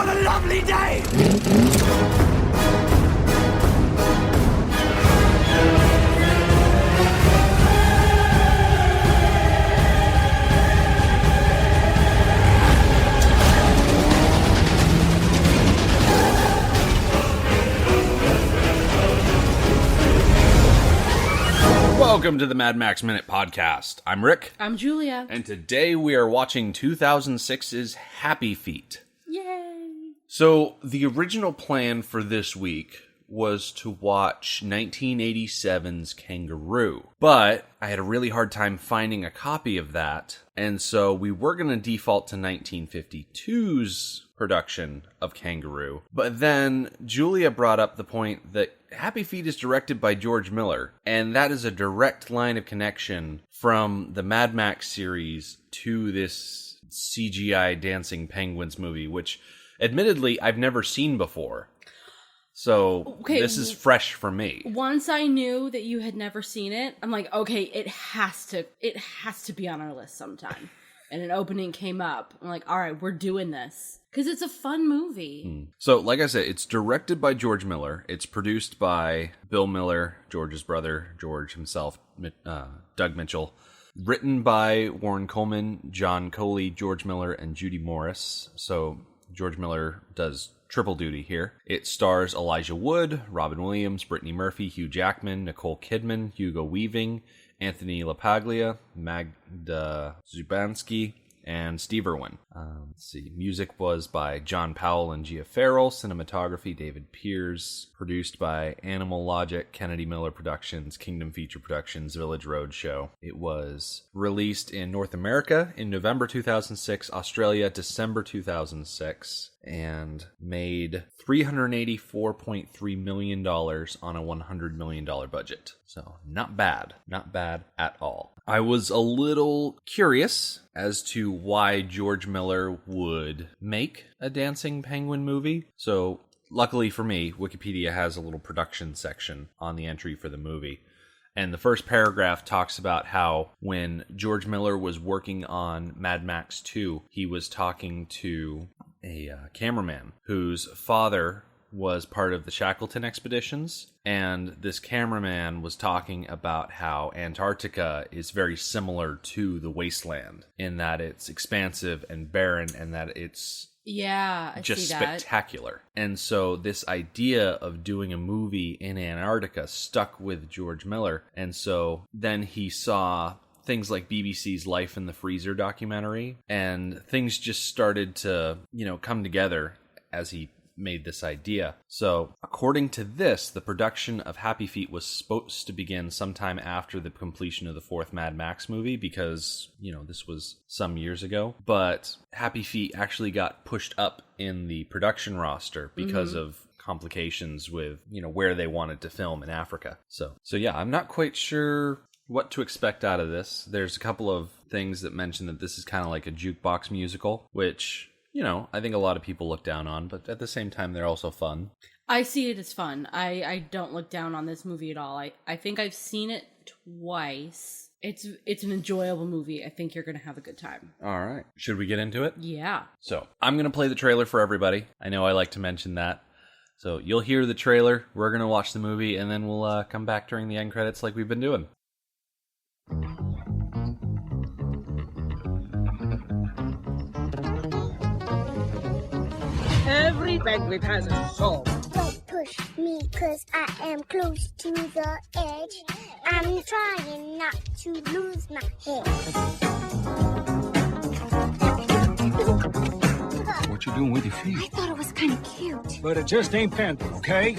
What a lovely day! Welcome to the Mad Max Minute Podcast. I'm Rick. I'm Julia. And today we are watching 2006's Happy Feet. Yay! So, the original plan for this week was to watch 1987's Kangaroo. But I had a really hard time finding a copy of that. And so we were going to default to 1952's production of Kangaroo. But then Julia brought up the point that Happy Feet is directed by George Miller, and that is a direct line of connection from the Mad Max series to this CGI Dancing Penguins movie, which admittedly I've never seen before. So this is fresh for me. Once I knew that you had never seen it, I'm like, okay, it has to be on our list sometime. And an opening came up. I'm like, all right, we're doing this. Because it's a fun movie. So, like I said, it's directed by George Miller. It's produced by Bill Miller, George's brother, George himself, Doug Mitchell. Written by Warren Coleman, John Coley, George Miller, and Judy Morris. So, George Miller does triple duty here. It stars Elijah Wood, Robin Williams, Brittany Murphy, Hugh Jackman, Nicole Kidman, Hugo Weaving, Anthony LaPaglia, Magda Zubanski, and Steve Irwin. Let's see. Music was by John Powell and Gia Farrell. Cinematography, David Pears. Produced by Animal Logic, Kennedy Miller Productions, Kingdom Feature Productions, Village Roadshow. It was released in North America in November 2006, Australia, December 2006, and made $384.3 million on a $100 million budget. So not bad. Not bad at all. I was a little curious as to why George Miller would make a dancing penguin movie. So luckily for me, Wikipedia has a little production section on the entry for the movie. And the first paragraph talks about how when George Miller was working on Mad Max 2, he was talking to a cameraman whose father was part of the Shackleton expeditions, and this cameraman was talking about how Antarctica is very similar to the wasteland in that it's expansive and barren and that it's just spectacular. And so this idea of doing a movie in Antarctica stuck with George Miller, and so then he saw things like BBC's Life in the Freezer documentary, and things just started to, come together as he made this idea. So, according to this, the production of Happy Feet was supposed to begin sometime after the completion of the fourth Mad Max movie because, this was some years ago. But Happy Feet actually got pushed up in the production roster because of complications with, where they wanted to film in Africa. So yeah, I'm not quite sure what to expect out of this. There's a couple of things that mention that this is kind of like a jukebox musical, which, I think a lot of people look down on, but at the same time, they're also fun. I see it as fun. I don't look down on this movie at all. I think I've seen it twice. It's an enjoyable movie. I think you're going to have a good time. All right. Should we get into it? Yeah. So, I'm going to play the trailer for everybody. I know I like to mention that. So, you'll hear the trailer, we're going to watch the movie, and then we'll come back during the end credits like we've been doing. Every penguin has a soul. Don't push me, 'cause I am close to the edge. I'm trying not to lose my head. What you doing with your feet? I thought it was kind of cute. But it just ain't panther, okay?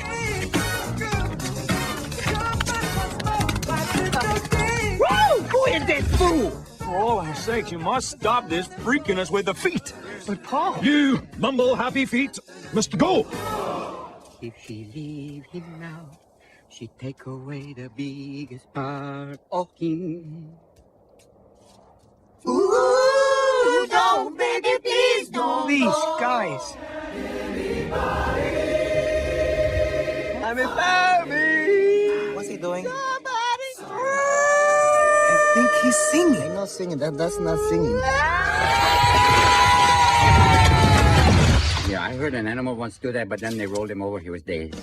Woo! Who is this fool? For all our sakes, you must stop this freaking us with the feet. But Paul... You, Mumble Happy Feet, must go. If she leave him now, she take away the biggest part of him. Ooh, don't, baby, please don't. Please, guys. I'm a baby. What's he doing? I think he's singing. I'm not singing. That's not singing. Yeah, I I heard an animal once do that, but then they rolled him over. He was dead.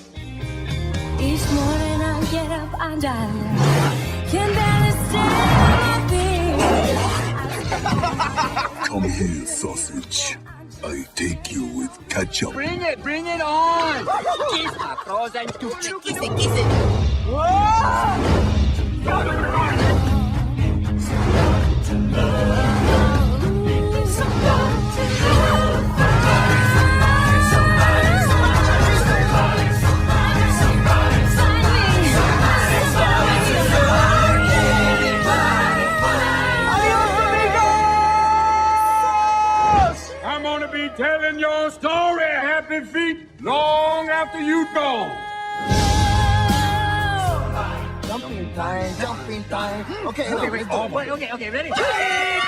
Each morning I get up and I can barely stand. Come here, sausage. I take you with ketchup. Bring it on! Kiss my frozen to kiss it. I'm gonna be telling your story, Happy Feet, long after you gone. Jumping time. Okay, ready. Okay, ready? I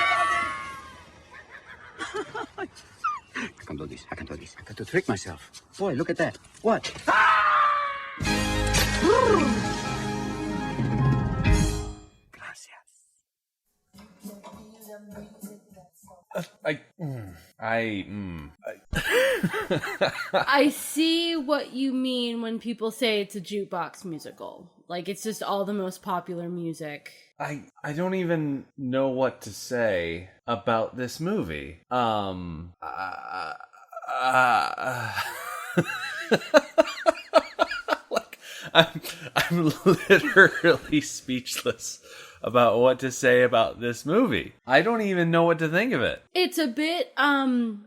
can do this. I got to trick myself. Boy, look at that. What? I see what you mean when people say it's a jukebox musical. Like, it's just all the most popular music. I don't even know what to say about this movie. Like, I'm literally speechless about what to say about this movie. I don't even know what to think of it. It's a bit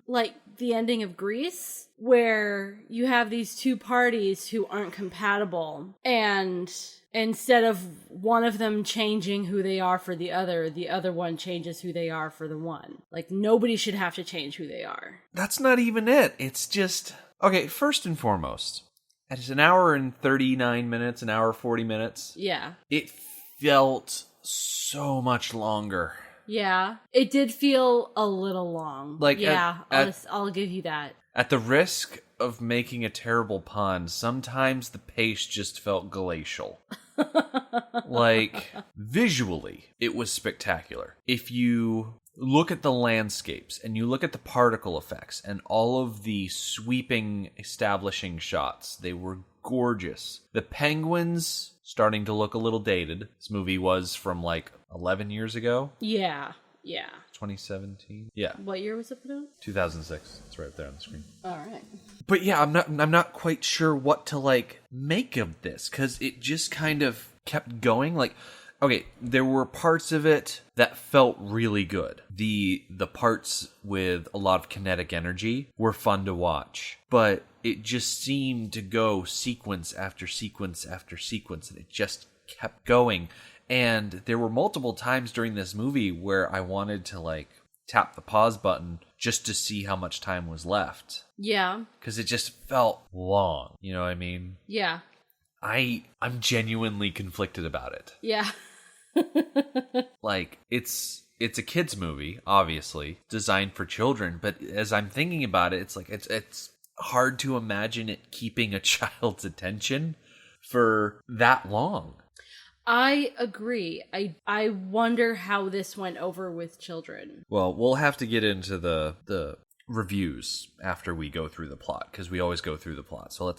like the ending of Grease, where you have these two parties who aren't compatible, and instead of one of them changing who they are for the other one changes who they are for the one. Like, nobody should have to change who they are. That's not even it. It's just... Okay, first and foremost, it's an hour and 39 minutes, an hour 40 minutes. Yeah. It felt so much longer. Yeah. It did feel a little long. Like, yeah, I'll give you that. At the risk of making a terrible pun, sometimes the pace just felt glacial. Like, visually, it was spectacular. If you look at the landscapes and you look at the particle effects and all of the sweeping establishing shots, they were gorgeous. The penguins starting to look a little dated. This movie was from like 11 years ago. Yeah. 2017. Yeah. What year was it put out? 2006. It's right there on the screen. All right. But yeah, I'm not quite sure what to like make of this, because it just kind of kept going. Like, okay, there were parts of it that felt really good. The parts with a lot of kinetic energy were fun to watch, but it just seemed to go sequence after sequence after sequence, and it just kept going. And there were multiple times during this movie where I wanted to like tap the pause button just to see how much time was left. Yeah. Because it just felt long. You know what I mean? Yeah. I'm genuinely conflicted about it. Yeah. Like, it's a kid's movie, obviously, designed for children, but as I'm thinking about it, it's like it's hard to imagine it keeping a child's attention for that long. I agree. I wonder how this went over with children. Well, we'll have to get into the reviews after we go through the plot, because we always go through the plot. So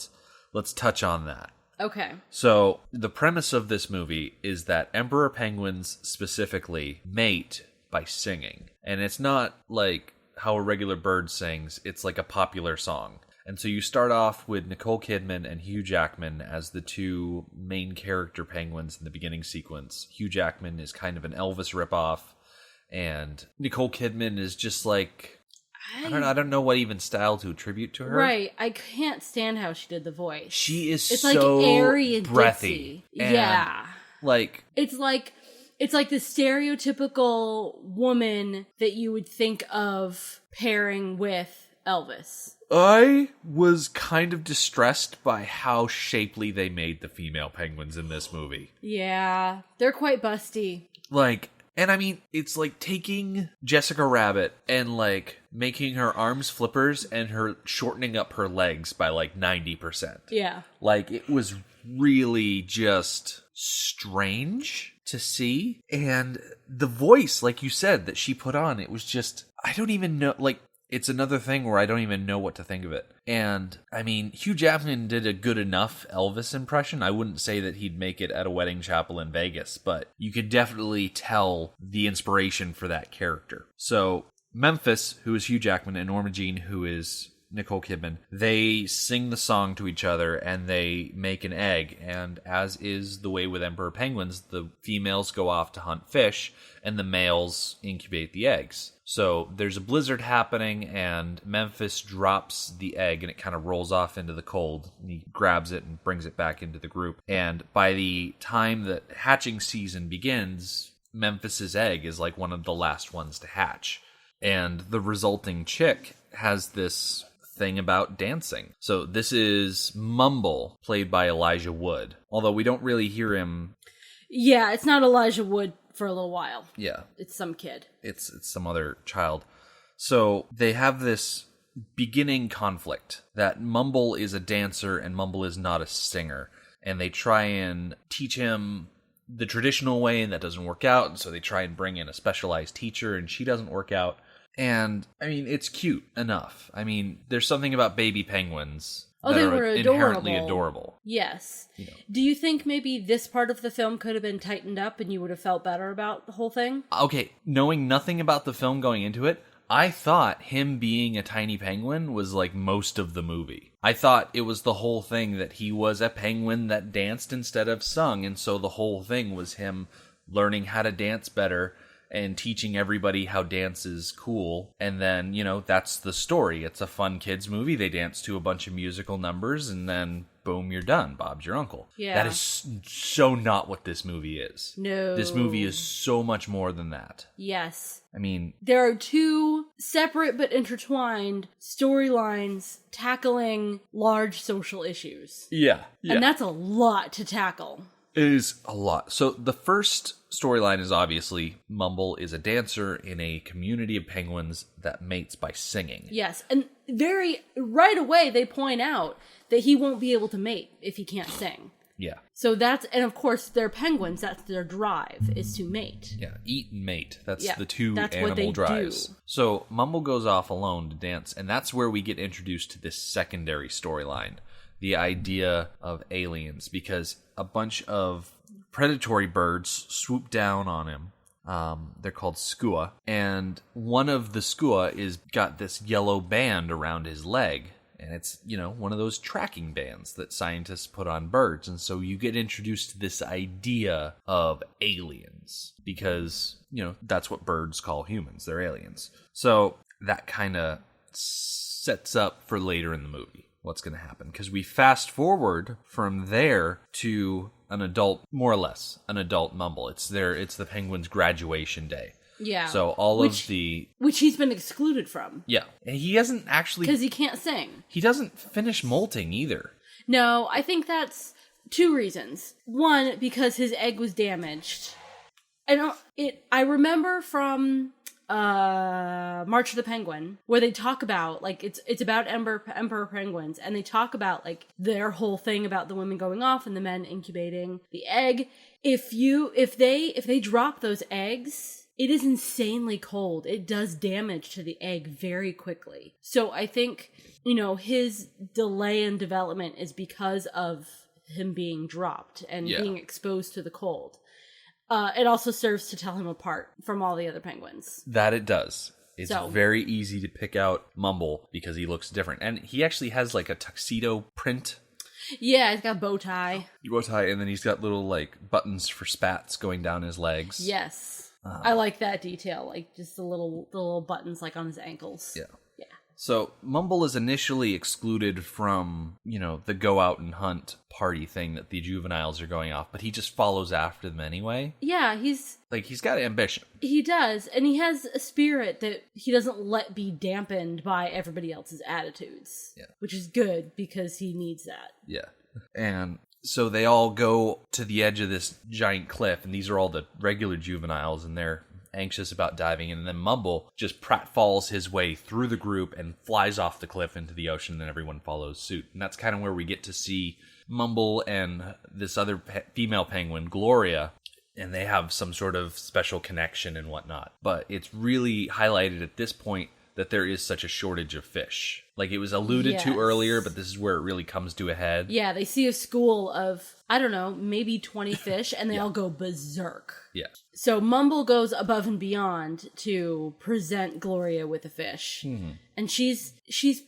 let's touch on that. Okay. So the premise of this movie is that emperor penguins specifically mate by singing. And it's not like how a regular bird sings. It's like a popular song. And so you start off with Nicole Kidman and Hugh Jackman as the two main character penguins in the beginning sequence. Hugh Jackman is kind of an Elvis ripoff, and Nicole Kidman is just like, I don't know what even style to attribute to her. Right. I can't stand how she did the voice. She is it's so like airy and breathy. Ditzy. Yeah. Like, it's like the stereotypical woman that you would think of pairing with Elvis. I was kind of distressed by how shapely they made the female penguins in this movie. Yeah, they're quite busty. Like, and I mean, it's like taking Jessica Rabbit and like making her arms flippers and her shortening up her legs by like 90%. Yeah. Like, it was really just strange to see. And the voice, like you said, that she put on, it was just, I don't even know, like, it's another thing where I don't even know what to think of it. And, I mean, Hugh Jackman did a good enough Elvis impression. I wouldn't say that he'd make it at a wedding chapel in Vegas, but you could definitely tell the inspiration for that character. So, Memphis, who is Hugh Jackman, and Norma Jean, who is Nicole Kidman, they sing the song to each other and they make an egg. And as is the way with emperor penguins, the females go off to hunt fish and the males incubate the eggs. So there's a blizzard happening and Memphis drops the egg and it kind of rolls off into the cold. And he grabs it and brings it back into the group. And by the time that hatching season begins, Memphis's egg is like one of the last ones to hatch. And the resulting chick has this thing about dancing. So this is Mumble, played by Elijah Wood. Although we don't really hear him. Yeah, it's not Elijah Wood for a little while. Yeah. It's some kid. It's some other child. So they have this beginning conflict that Mumble is a dancer and Mumble is not a singer. And they try and teach him the traditional way and that doesn't work out. And so they try and bring in a specialized teacher and she doesn't work out. And, I mean, it's cute enough. I mean, there's something about baby penguins that are inherently adorable. Yes. You know. Do you think maybe this part of the film could have been tightened up and you would have felt better about the whole thing? Okay, knowing nothing about the film going into it, I thought him being a tiny penguin was like most of the movie. I thought it was the whole thing that he was a penguin that danced instead of sung, and so the whole thing was him learning how to dance better and teaching everybody how dance is cool. And then, you know, that's the story. It's a fun kids movie. They dance to a bunch of musical numbers and then boom, you're done. Bob's your uncle. Yeah. That is so not what this movie is. No. This movie is so much more than that. Yes. I mean, there are two separate but intertwined storylines tackling large social issues. Yeah. And that's a lot to tackle. It is a lot. So the first storyline is obviously Mumble is a dancer in a community of penguins that mates by singing. Yes, and right away they point out that he won't be able to mate if he can't sing. Yeah. So and of course they're penguins, that's their drive, is to mate. Yeah, eat and mate. That's the that's animal what they drives. do. So Mumble goes off alone to dance, and that's where we get introduced to this secondary storyline. The idea of aliens, because a bunch of predatory birds swoop down on him. They're called skua, and one of the skua is got this yellow band around his leg, and it's, you know, one of those tracking bands that scientists put on birds. And so you get introduced to this idea of aliens because, you know, that's what birds call humans. They're aliens. So that kind of sets up for later in the movie what's going to happen, because we fast forward from there to an adult, more or less an adult Mumble. It's the penguin's graduation day. Yeah. So which he's been excluded from. Yeah. And he hasn't actually, because he can't sing. He doesn't finish molting either. No, I think that's two reasons. One, because his egg was damaged. I remember from March of the Penguin, where they talk about, like, it's about emperor penguins, and they talk about, like, their whole thing about the women going off and the men incubating the egg. If they drop those eggs, it is insanely cold. It does damage to the egg very quickly. So I think, you know, his delay in development is because of him being dropped and being exposed to the cold. It also serves to tell him apart from all the other penguins. That it does. It's very easy to pick out Mumble because he looks different. And he actually has like a tuxedo print. Yeah, he's got a bow tie. And then he's got little like buttons for spats going down his legs. Yes. I like that detail. Like just the little buttons like on his ankles. Yeah. So Mumble is initially excluded from, you know, the go out and hunt party thing that the juveniles are going off, but he just follows after them anyway. Yeah, he's got ambition. He does, and he has a spirit that he doesn't let be dampened by everybody else's attitudes. Yeah. Which is good because he needs that. Yeah. And so they all go to the edge of this giant cliff, and these are all the regular juveniles, and they're anxious about diving in, and then Mumble just pratfalls his way through the group and flies off the cliff into the ocean, and then everyone follows suit. And that's kind of where we get to see Mumble and this other female penguin, Gloria, and they have some sort of special connection and whatnot. But it's really highlighted at this point that there is such a shortage of fish. Like, it was alluded to earlier, but this is where it really comes to a head. Yeah, they see a school of, I don't know, maybe 20 fish, and they all go berserk. Yeah. So Mumble goes above and beyond to present Gloria with a fish. And she's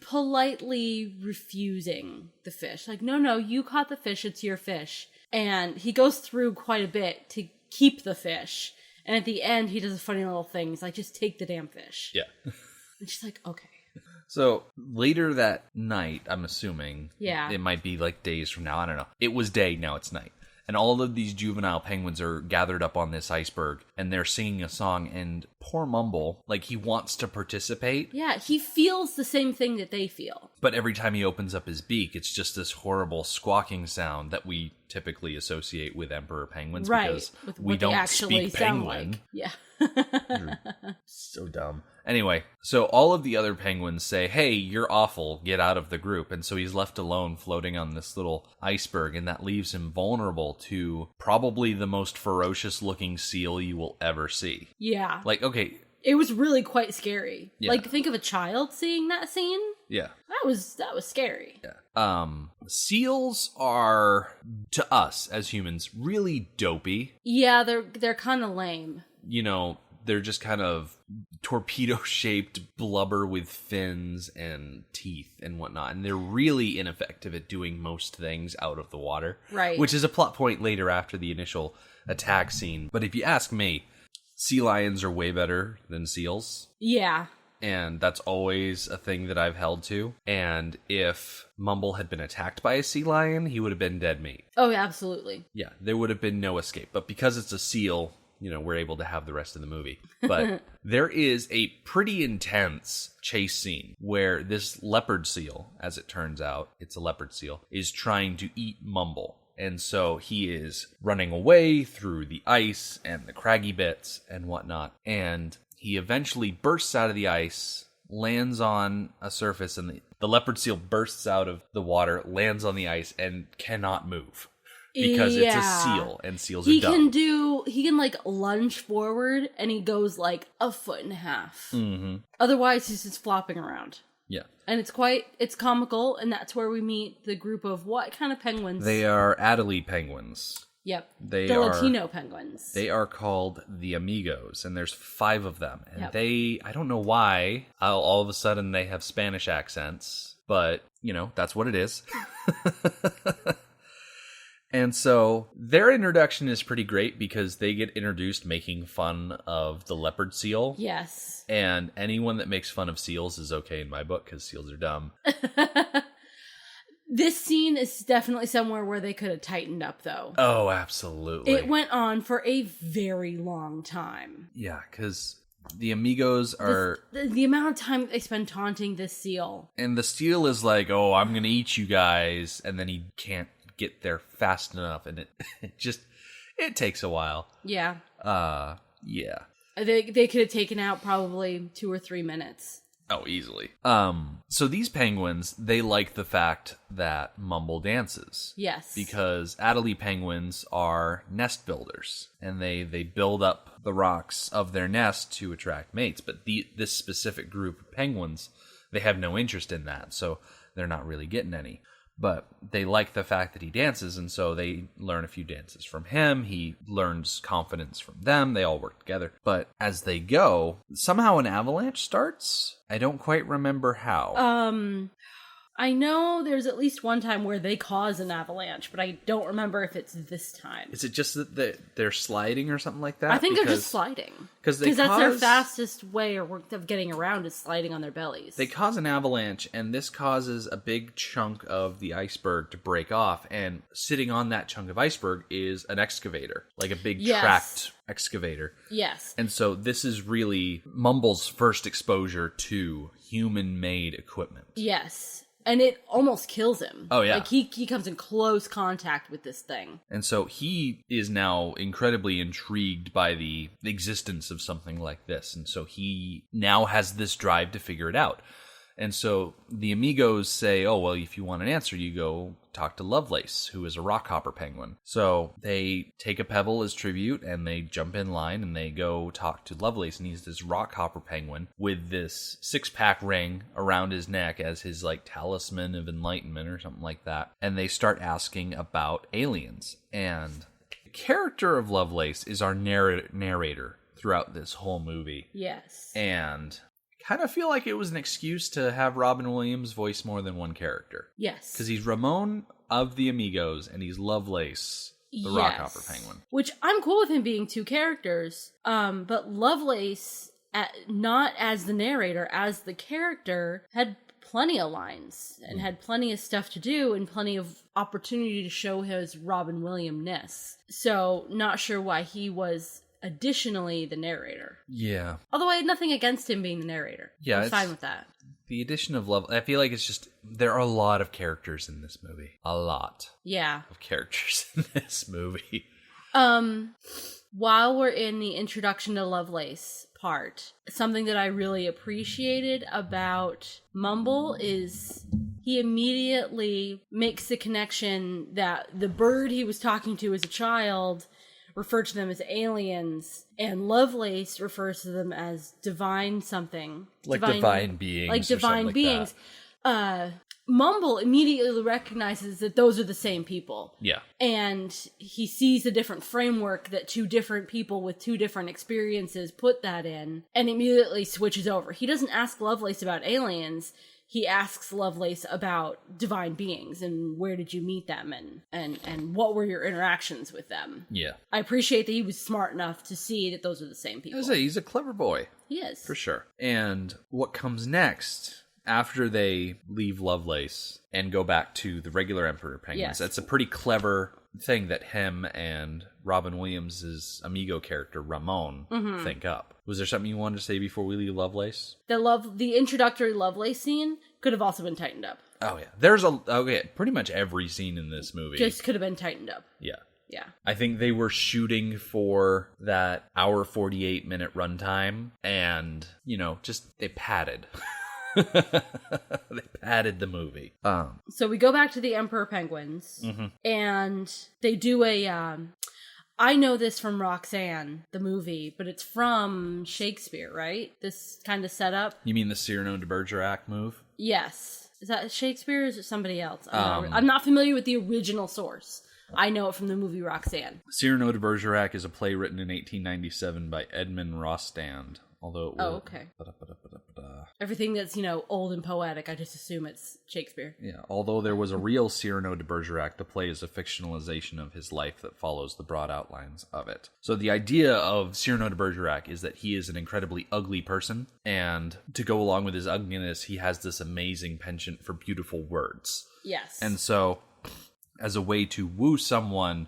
politely refusing the fish. Like, no, you caught the fish, it's your fish. And he goes through quite a bit to keep the fish. And at the end, he does a funny little thing. He's like, just take the damn fish. Yeah. And she's like, okay. So later that night, I'm assuming, Yeah. it might be like days from now, I don't know. It was day, now it's night. And all of these juvenile penguins are gathered up on this iceberg, and they're singing a song, and poor Mumble, like, he wants to participate. Yeah, he feels the same thing that they feel. But every time he opens up his beak, it's just this horrible squawking sound that we typically associate with emperor penguins, Right. because With we what they don't actually speak sound penguin. like. Yeah. So dumb. Anyway, so all of the other penguins say, hey, you're awful, get out of the group. And so he's left alone floating on this little iceberg, and that leaves him vulnerable to probably the most ferocious looking seal you will ever see. Yeah. Like, okay. It was really quite scary. Yeah. Like, think of a child seeing that scene. Yeah. That was scary. Yeah. Seals are, to us as humans, really dopey. Yeah, they're kind of lame. You know, they're just kind of torpedo-shaped blubber with fins and teeth and whatnot. And they're really ineffective at doing most things out of the water. Right. Which is a plot point later after the initial attack scene. But if you ask me, sea lions are way better than seals. Yeah. And that's always a thing that I've held to. And if Mumble had been attacked by a sea lion, he would have been dead meat. Oh, yeah, absolutely. Yeah, there would have been no escape. But because it's a seal, you know, we're able to have the rest of the movie. But there is a pretty intense chase scene where this leopard seal, as it turns out, it's a leopard seal, is trying to eat Mumble. And so he is running away through the ice and the craggy bits and whatnot. And he eventually bursts out of the ice, lands on a surface, and the leopard seal bursts out of the water, lands on the ice, and cannot move. Because it's a seal, and seals are dumb. He can like lunge forward, and he goes like a foot and a half. Mm-hmm. Otherwise, he's just flopping around. Yeah. And it's comical, and that's where we meet the group of what kind of penguins? They are Adelie penguins. Yep. The Latino penguins. They are called the Amigos, and there's 5 of them. And Yep. I don't know why, all of a sudden they have Spanish accents, but, you know, that's what it is. And so their introduction is pretty great because they get introduced making fun of the leopard seal. Yes. And anyone that makes fun of seals is okay in my book because seals are dumb. This scene is definitely somewhere where they could have tightened up, though. Oh, absolutely. It went on for a very long time. Yeah, because the Amigos are... The amount of time that they spend taunting this seal. And the seal is like, oh, I'm going to eat you guys. And then he can't get there fast enough. And it takes a while. Yeah. Yeah. They could have taken out probably 2 or 3 minutes. Oh, easily. So these penguins, they like the fact that Mumble dances. Yes. Because Adelie penguins are nest builders, and they build up the rocks of their nest to attract mates. But this specific group of penguins, they have no interest in that, so they're not really getting any. But they like the fact that he dances, and so they learn a few dances from him. He learns confidence from them. They all work together. But as they go, somehow an avalanche starts. I don't quite remember how. I know there's at least one time where they cause an avalanche, but I don't remember if it's this time. Is it just that they're sliding or something like that? I think they're just sliding. Because that's their fastest way of getting around is sliding on their bellies. They cause an avalanche, and this causes a big chunk of the iceberg to break off, and sitting on that chunk of iceberg is an excavator, like a big tracked excavator. Yes. And so this is really Mumble's first exposure to human-made equipment. Yes. And it almost kills him. Oh, yeah. Like, he comes in close contact with this thing. And so he is now incredibly intrigued by the existence of something like this. And so he now has this drive to figure it out. And so the amigos say, oh, well, if you want an answer, you go talk to Lovelace, who is a rockhopper penguin. So they take a pebble as tribute, and they jump in line, and they go talk to Lovelace, and he's this rockhopper penguin with this 6-pack ring around his neck as his, like, talisman of enlightenment or something like that. And they start asking about aliens. And the character of Lovelace is our narrator throughout this whole movie. Yes. And kind of feel like it was an excuse to have Robin Williams voice more than one character. Yes. Because he's Ramon of the Amigos, and he's Lovelace, the rockhopper penguin. Which I'm cool with him being two characters, but Lovelace, not as the narrator, as the character, had plenty of lines, and had plenty of stuff to do, and plenty of opportunity to show his Robin Williams-ness. So, not sure why he was additionally the narrator. Yeah. Although I had nothing against him being the narrator. Yeah, I was fine with that. The addition of Love, I feel like it's just, there are a lot of characters in this movie. A lot. Yeah. Of characters in this movie. While we're in the introduction to Lovelace part, something that I really appreciated about Mumble is he immediately makes the connection that the bird he was talking to as a child referred to them as aliens, and Lovelace refers to them as divine something. Like divine beings. Like divine like beings. Mumble immediately recognizes that those are the same people. Yeah. And he sees a different framework that two different people with two different experiences put that in, and immediately switches over. He doesn't ask Lovelace about aliens. He asks Lovelace about divine beings and where did you meet them and what were your interactions with them. Yeah. I appreciate that he was smart enough to see that those are the same people. I was say, he's a clever boy. He is. For sure. And what comes next, after they leave Lovelace and go back to the regular Emperor Penguins, Yes. that's a pretty clever thing that him and Robin Williams' amigo character, Ramon, think up. Was there something you wanted to say before we leave Lovelace? The introductory Lovelace scene could have also been tightened up. Oh, yeah. Pretty much every scene in this movie. Just could have been tightened up. Yeah. Yeah. I think they were shooting for that hour 48-minute runtime, and, they padded. They padded the movie. So we go back to the Emperor Penguins, and they do I know this from Roxanne, the movie, but it's from Shakespeare, right? This kind of setup. You mean the Cyrano de Bergerac move? Yes. Is that Shakespeare or is it somebody else? I'm not familiar with the original source. I know it from the movie Roxanne. Cyrano de Bergerac is a play written in 1897 by Edmund Rostand. Although it was, okay. Everything that's, old and poetic, I just assume it's Shakespeare. Yeah, although there was a real Cyrano de Bergerac, the play is a fictionalization of his life that follows the broad outlines of it. So the idea of Cyrano de Bergerac is that he is an incredibly ugly person, and to go along with his ugliness, he has this amazing penchant for beautiful words. Yes. And so, as a way to woo someone,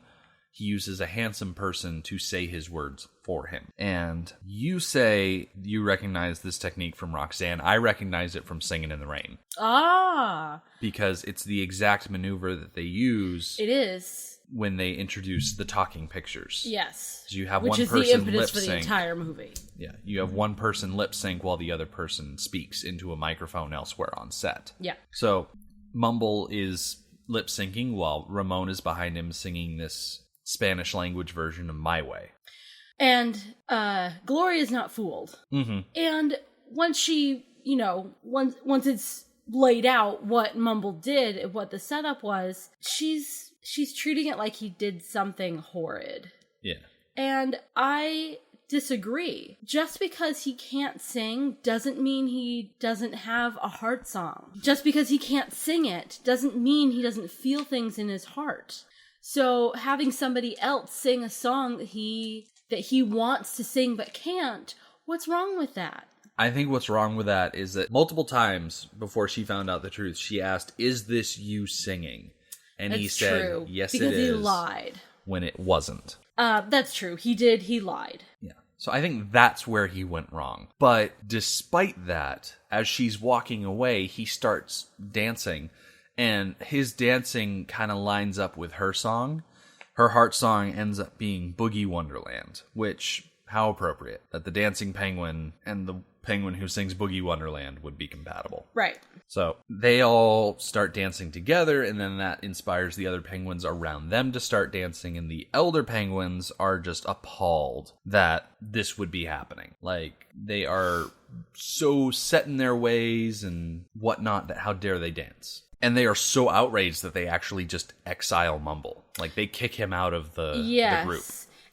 he uses a handsome person to say his words for him. And you say you recognize this technique from Roxanne. I recognize it from Singin' in the Rain. Ah. Because it's the exact maneuver that they use. It is. When they introduce the talking pictures. Yes. You have Which one is person the impetus lip for the sync. entire movie. Yeah. You have one person lip sync while the other person speaks into a microphone elsewhere on set. Yeah. So Mumble is lip syncing while Ramon is behind him singing this Spanish language version of My Way. And Gloria is not fooled. Mm-hmm. And once she, once it's laid out what Mumble did, what the setup was, she's treating it like he did something horrid. Yeah. And I disagree. Just because he can't sing doesn't mean he doesn't have a heart song. Just because he can't sing it doesn't mean he doesn't feel things in his heart. So having somebody else sing a song that he wants to sing but can't, what's wrong with that? I think what's wrong with that is that multiple times before she found out the truth, she asked, "Is this you singing?" And That's he said, true, "Yes, because it is." he lied. When it wasn't. That's true. He lied. Yeah. So I think that's where he went wrong. But despite that, as she's walking away, he starts dancing. And his dancing kind of lines up with her song. Her heart song ends up being Boogie Wonderland, which, how appropriate, that the dancing penguin and the penguin who sings Boogie Wonderland would be compatible. Right. So they all start dancing together, and then that inspires the other penguins around them to start dancing, and the elder penguins are just appalled that this would be happening. Like, they are so set in their ways and whatnot that how dare they dance. And they are so outraged that they actually just exile Mumble. Like, they kick him out of the group.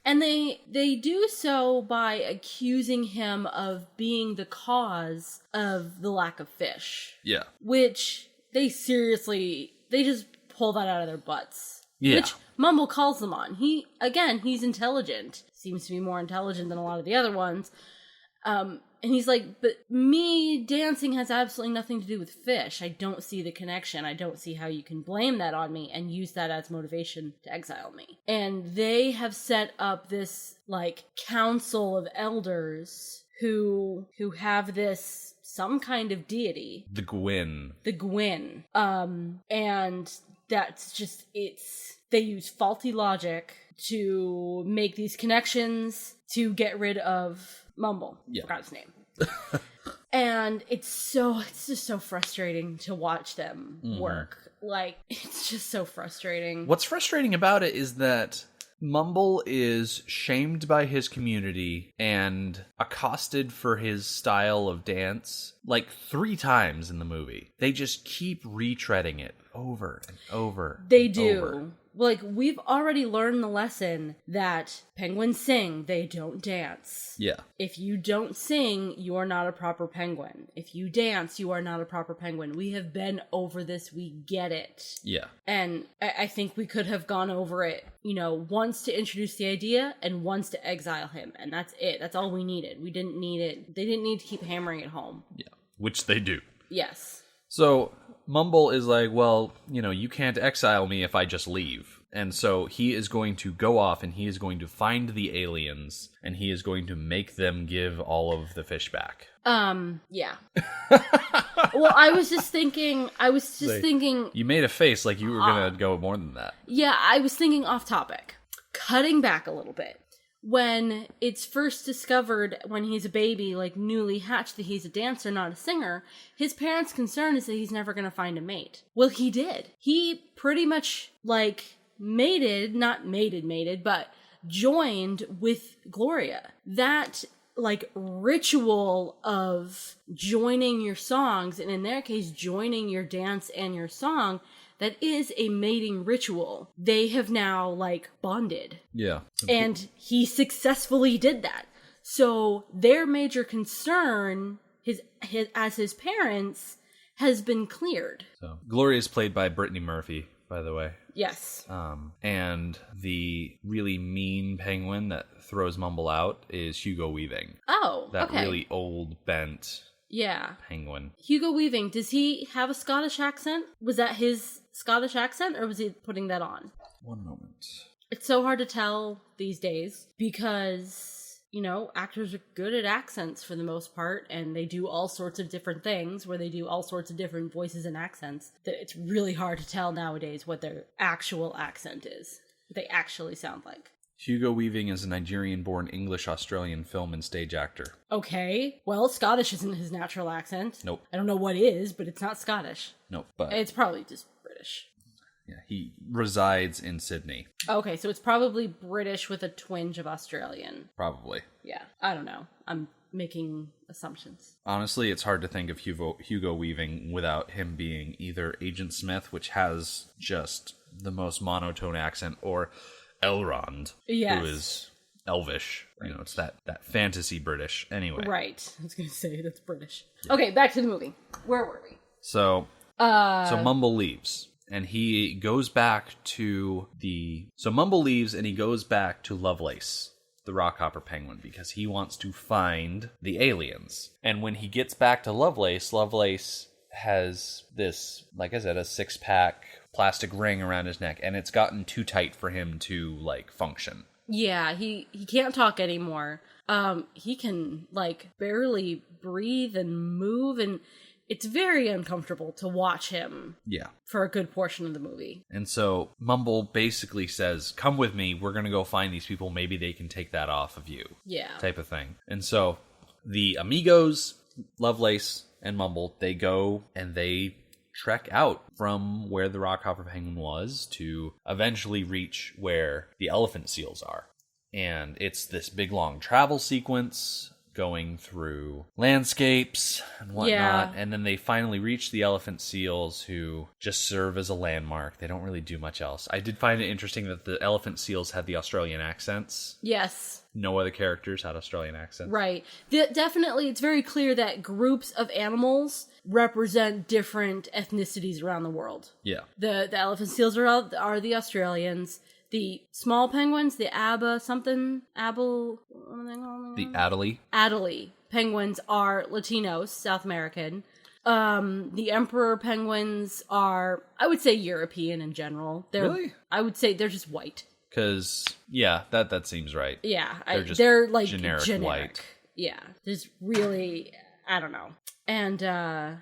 And they do so by accusing him of being the cause of the lack of fish. Yeah. Which they just pull that out of their butts. Yeah. Which Mumble calls them on. He's intelligent. Seems to be more intelligent than a lot of the other ones. And he's like, but me dancing has absolutely nothing to do with fish. I don't see the connection. I don't see how you can blame that on me and use that as motivation to exile me. And they have set up this, like, council of elders who have this, some kind of deity. The Gwyn. And that's just, they use faulty logic to make these connections to get rid of Mumble. Yeah. Forgot his name. And it's just so frustrating to watch them work. Like, it's just so frustrating. What's frustrating about it is that Mumble is shamed by his community and accosted for his style of dance like 3 times in the movie. They just keep retreading it over and over. They do. Like, we've already learned the lesson that penguins sing, they don't dance. Yeah. If you don't sing, you are not a proper penguin. If you dance, you are not a proper penguin. We have been over this. We get it. Yeah. And I think we could have gone over it, once to introduce the idea and once to exile him. And that's it. That's all we needed. We didn't need it. They didn't need to keep hammering it home. Yeah. Which they do. Yes. So Mumble is like, well, you can't exile me if I just leave. And so he is going to go off and he is going to find the aliens and he is going to make them give all of the fish back. Yeah. Well, I was just thinking. You made a face like you were going to go more than that. Yeah, I was thinking off topic. Cutting back a little bit. When it's first discovered when he's a baby, like newly hatched, that he's a dancer, not a singer, his parents' concern is that he's never going to find a mate. Well, he did. He pretty much, mated, but joined with Gloria. That, ritual of joining your songs, and in their case, joining your dance and your song, that is a mating ritual. They have now, bonded. Yeah. And he successfully did that. So their major concern, as his parents, has been cleared. So Gloria is played by Brittany Murphy, by the way. Yes. And the really mean penguin that throws Mumble out is Hugo Weaving. Oh, that okay. really old, bent penguin. Hugo Weaving, does he have a Scottish accent? Was that his Scottish accent, or was he putting that on? One moment. It's so hard to tell these days because, actors are good at accents for the most part, and they do all sorts of different things where they do all sorts of different voices and accents, that it's really hard to tell nowadays what their actual accent is, what they actually sound like. Hugo Weaving is a Nigerian-born English-Australian film and stage actor. Okay. Well, Scottish isn't his natural accent. Nope. I don't know what is, but it's not Scottish. Nope, but it's probably just British. Yeah, he resides in Sydney. Okay, so it's probably British with a twinge of Australian. Probably. Yeah, I don't know. I'm making assumptions. Honestly, it's hard to think of Hugo Weaving without him being either Agent Smith, which has just the most monotone accent, or Elrond, yes, who is Elvish. Right. It's that fantasy British. Anyway. Right. I was going to say that's British. Yeah. Okay, back to the movie. Where were we? So Mumble leaves. And he goes back to Mumble leaves and he goes back to Lovelace, the Rockhopper penguin, because he wants to find the aliens. And when he gets back to Lovelace has this, like I said, a 6-pack plastic ring around his neck, and it's gotten too tight for him to, function. Yeah, he can't talk anymore. He can, barely breathe and move, and it's very uncomfortable to watch him. Yeah. For a good portion of the movie. And so Mumble basically says, come with me, we're going to go find these people, maybe they can take that off of you. Yeah. Type of thing. And so the amigos, Lovelace and Mumble, they go and they trek out from where the Rockhopper Penguin was to eventually reach where the elephant seals are. And it's this big long travel sequence going through landscapes and whatnot. Yeah. And then they finally reach the elephant seals, who just serve as a landmark. They don't really do much else. I did find it interesting that the elephant seals had the Australian accents. Yes. No other characters had Australian accents. Right. Definitely, it's very clear that groups of animals represent different ethnicities around the world. Yeah. The elephant seals are the Australians. The small penguins, the the Adelie. Adelie penguins are Latinos, South American. The emperor penguins are, I would say, European in general. Really? I would say they're just white. Because, yeah, that seems right. Yeah, They're like generic white. Yeah, there's really, I don't know. And the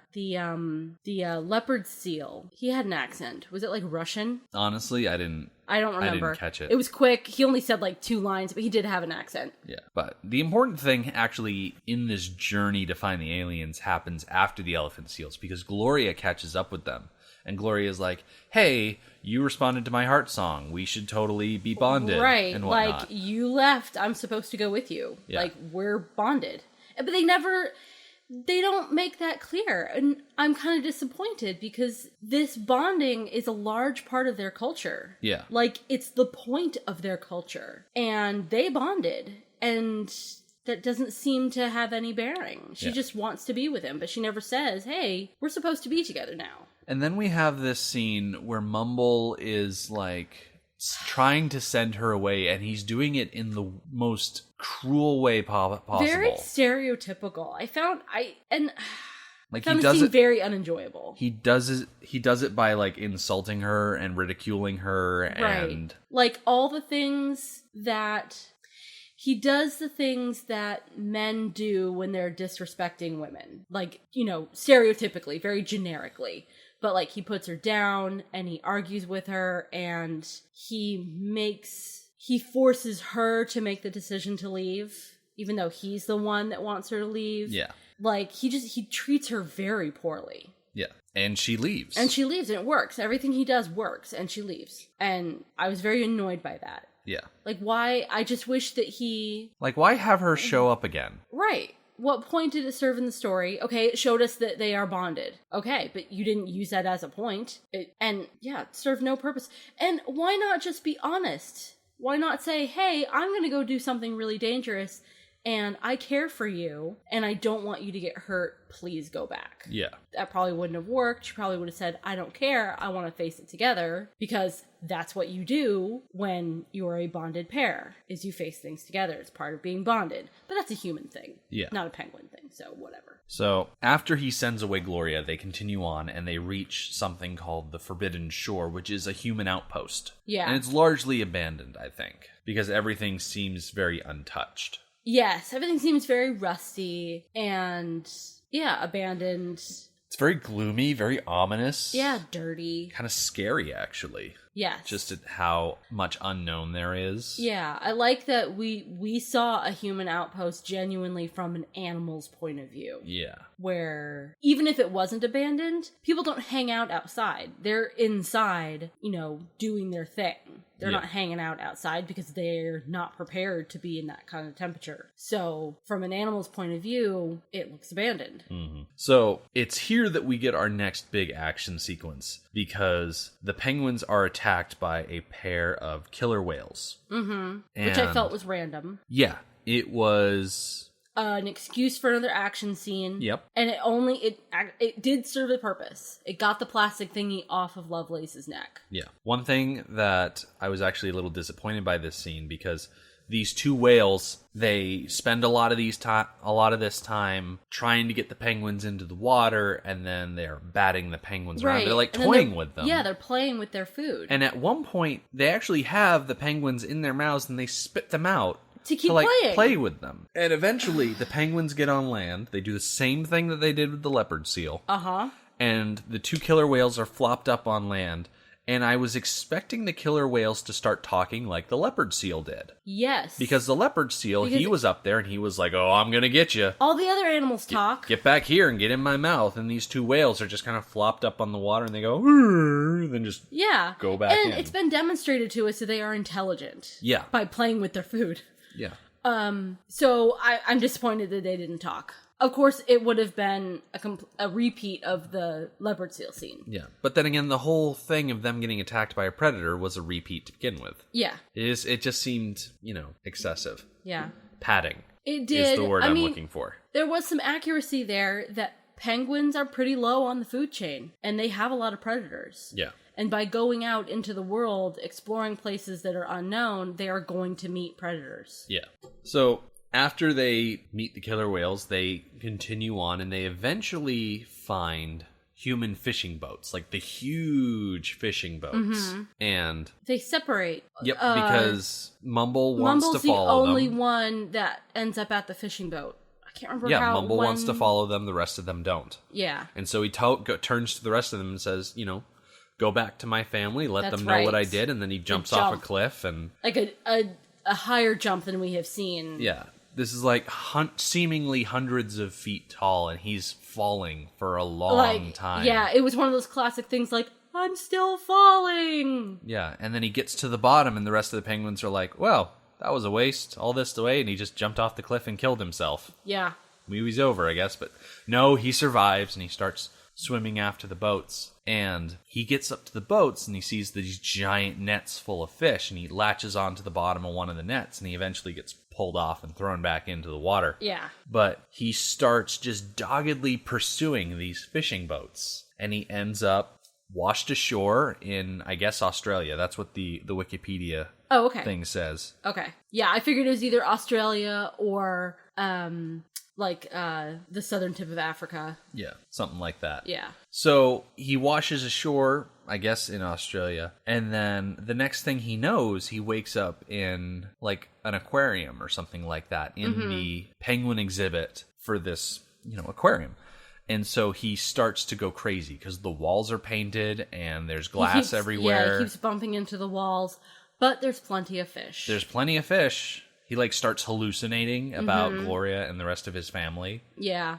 leopard seal, he had an accent. Was it like Russian? Honestly, I don't remember. I didn't catch it. It was quick. He only said like 2 lines, but he did have an accent. Yeah, but the important thing actually in this journey to find the aliens happens after the elephant seals, because Gloria catches up with them. And Gloria's like, hey, you responded to my heart song. We should totally be bonded. Right. And whatnot. Like, you left. I'm supposed to go with you. Yeah. Like, we're bonded. But they don't make that clear. And I'm kind of disappointed because this bonding is a large part of their culture. Yeah. Like, it's the point of their culture. And they bonded. And that doesn't seem to have any bearing. She just wants to be with him, but she never says, hey, we're supposed to be together now. And then we have this scene where Mumble is like trying to send her away, and he's doing it in the most cruel way possible. Very stereotypical. I found he does it very unenjoyable. He does it by like insulting her and ridiculing her, and like all the things that he does, the things that men do when they're disrespecting women, like, stereotypically, very generically. But, like, he puts her down, and he argues with her, and he forces her to make the decision to leave, even though he's the one that wants her to leave. Yeah. Like, he treats her very poorly. Yeah. And she leaves. And it works. Everything he does works, and she leaves. And I was very annoyed by that. Yeah. Like, why? I just wish that why have her show up again? Right. What point did it serve in the story? Okay, it showed us that they are bonded. Okay, but you didn't use that as a point. It served no purpose. And why not just be honest? Why not say, hey, I'm going to go do something really dangerous, and I care for you, and I don't want you to get hurt. Please go back. Yeah. That probably wouldn't have worked. She probably would have said, I don't care. I want to face it together, because that's what you do when you're a bonded pair, is you face things together. It's part of being bonded. But that's a human thing. Yeah. Not a penguin thing, so whatever. So after he sends away Gloria, they continue on and they reach something called the Forbidden Shore, which is a human outpost. Yeah. And it's largely abandoned, I think, because everything seems very untouched. Yes, everything seems very rusty and, abandoned. It's very gloomy, very ominous. Yeah, dirty. Kind of scary, actually. Yes. Just at how much unknown there is. Yeah, I like that we saw a human outpost genuinely from an animal's point of view. Yeah. Where, even if it wasn't abandoned, people don't hang out outside. They're inside, doing their thing. They're not hanging out outside because they're not prepared to be in that kind of temperature. So, from an animal's point of view, it looks abandoned. Mm-hmm. So, it's here that we get our next big action sequence, because the penguins are attacked by a pair of killer whales. Mm-hmm. Which I felt was random. Yeah, it was an excuse for another action scene. Yep. And it did serve a purpose. It got the plastic thingy off of Lovelace's neck. Yeah. One thing that I was actually a little disappointed by this scene, because these 2 whales, they spend a lot of this time trying to get the penguins into the water, and then they're batting the penguins around. They're like toying with them. Yeah, they're playing with their food. And at one point, they actually have the penguins in their mouths and they spit them out. To keep play with them. And eventually, the penguins get on land. They do the same thing that they did with the leopard seal. Uh-huh. And the 2 killer whales are flopped up on land. And I was expecting the killer whales to start talking like the leopard seal did. Yes. Because the leopard seal, he was up there and he was like, oh, I'm going to get you. All the other animals talk. Get back here and get in my mouth. And these two whales are just kind of flopped up on the water and they go, then just go back in. And it's been demonstrated to us that they are intelligent. Yeah. By playing with their food. Yeah. So I'm disappointed that they didn't talk. Of course, it would have been a repeat of the leopard seal scene. Yeah. But then again, the whole thing of them getting attacked by a predator was a repeat to begin with. Yeah. It just seemed, excessive. Yeah. Padding. It did. Is the word I'm looking for. There was some accuracy there that penguins are pretty low on the food chain, and they have a lot of predators. Yeah. And by going out into the world, exploring places that are unknown, they are going to meet predators. Yeah. So after they meet the killer whales, they continue on and they eventually find human fishing boats, like the huge fishing boats. Mm-hmm. And they separate. Yep, because Mumble wants to follow them. Mumble's the only one that ends up at the fishing boat. I can't remember how. Yeah, Mumble wants to follow them, the rest of them don't. Yeah. And so he turns to the rest of them and says, go back to my family, let them know what I did, and then he jumps off a cliff and like a higher jump than we have seen. Yeah. This is like seemingly hundreds of feet tall, and he's falling for a long time. Yeah, it was one of those classic things like, I'm still falling! Yeah, and then he gets to the bottom, and the rest of the penguins are like, well, that was a waste, all this away, and he just jumped off the cliff and killed himself. Yeah. Movie's over, I guess, but no, he survives, and he starts swimming after the boats. And he gets up to the boats and he sees these giant nets full of fish, and he latches onto the bottom of one of the nets, and he eventually gets pulled off and thrown back into the water. Yeah. But he starts just doggedly pursuing these fishing boats, and he ends up washed ashore in, I guess, Australia. That's what the Wikipedia thing says. Okay. Yeah, I figured it was either Australia or the southern tip of Africa. Yeah, something like that. Yeah. So he washes ashore, I guess, in Australia, and then the next thing he knows, he wakes up in like an aquarium or something like that in the penguin exhibit for this, aquarium. And so he starts to go crazy because the walls are painted and there's glass everywhere. Yeah, he keeps bumping into the walls, but there's plenty of fish. There's plenty of fish. He starts hallucinating about Gloria and the rest of his family. Yeah.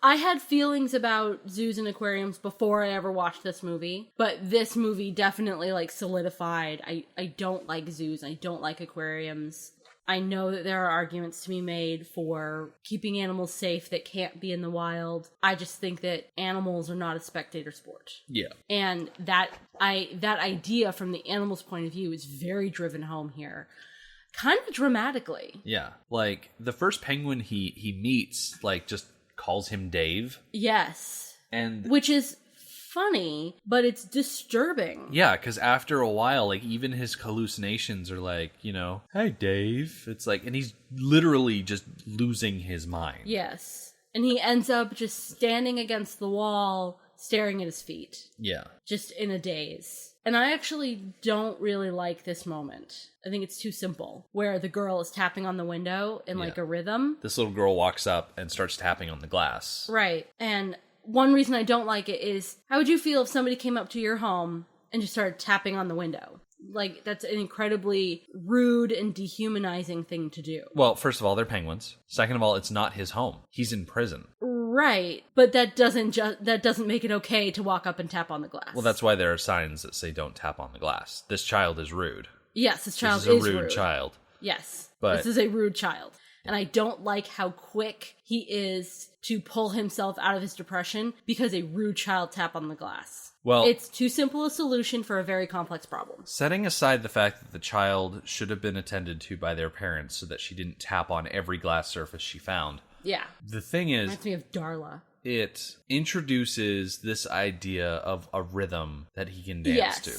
I had feelings about zoos and aquariums before I ever watched this movie, but this movie definitely solidified. I don't like zoos. I don't like aquariums. I know that there are arguments to be made for keeping animals safe that can't be in the wild. I just think that animals are not a spectator sport. Yeah. And that idea from the animal's point of view is very driven home here. Kind of dramatically. Yeah. The first penguin he meets, just calls him Dave. Yes. And which is funny, but it's disturbing. Yeah, because after a while, even his hallucinations are hey, Dave. It's and he's literally just losing his mind. Yes. And he ends up just standing against the wall, staring at his feet. Yeah. Just in a daze. And I actually don't really like this moment. I think it's too simple. Where the girl is tapping on the window in a rhythm. This little girl walks up and starts tapping on the glass. Right. And one reason I don't like it is, how would you feel if somebody came up to your home and just started tapping on the window? That's an incredibly rude and dehumanizing thing to do. Well, first of all, they're penguins. Second of all, it's not his home. He's in prison. Right, but that doesn't make it okay to walk up and tap on the glass. Well, that's why there are signs that say don't tap on the glass. This child is rude. Yes, this child is a rude child. Yes, but this is a rude child. And I don't like how quick he is to pull himself out of his depression because a rude child tapped on the glass. Well, it's too simple a solution for a very complex problem. Setting aside the fact that the child should have been attended to by their parents so that she didn't tap on every glass surface she found. Yeah. The thing is, reminds me of Darla. It introduces this idea of a rhythm that he can dance to.